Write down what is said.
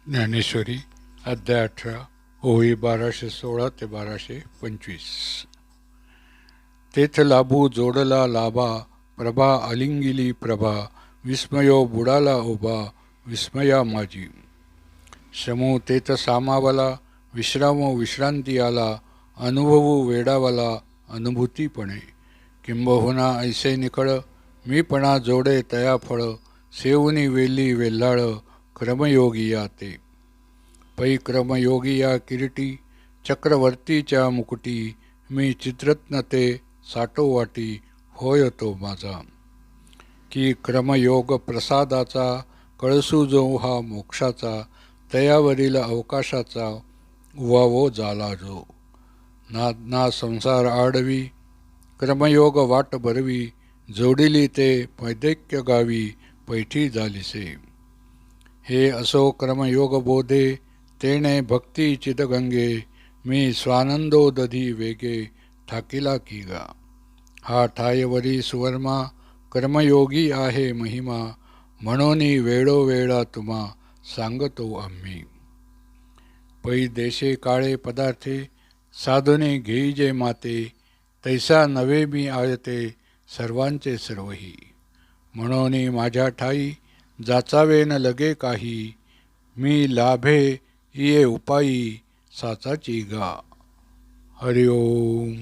ज्ञानेश्वरी अध्याय 18 ओळी 1216 ते 1225. तेथ लाभू जोडला लाभा प्रभा अलिंगिली प्रभा विस्मयो बुडाला उभा विस्मया माझी. श्रमो तेथ सामावला विश्रामो विश्रांती आला अनुभवू वेडावला अनुभूतीपणे. किंबहुना ऐसे निखळ मीपणा जोडे तया फळ सेवनी वेली वेल्हाळ क्रमयोगिया ते. पै क्रमयोगिया किरीटी चक्रवर्तीच्या मुकुटी मी चित्रत्न ते साठो वाटी होय तो माझा. की क्रमयोग प्रसादाचा कळसू जो हा मोक्षाचा तयावरील अवकाशाचा उवावो झाला जो. ना संसार आडवी क्रमयोग वाट बरवी जोडिली ते पैदैक्य गावी पैठी झालीसे. हे असो क्रमयोग बोधे तेणे भक्ती चिदगंगे मी स्वानंदोदधी वेगे ठाकिला की गा. हा ठायवरी सुवर्मा कर्मयोगी आहे महिमा म्हणोनी वेळोवेळा तुम्हा सांगतो आम्ही. पै देशे काळे पदार्थे साधने घेईजे माते तैसा नवे मी आयते सर्वांचे सर्वही. म्हणोनी माझ्या ठाई जाचावे न लगे काही मी लाभे ये उपायी साचाची गा. हरि ओम.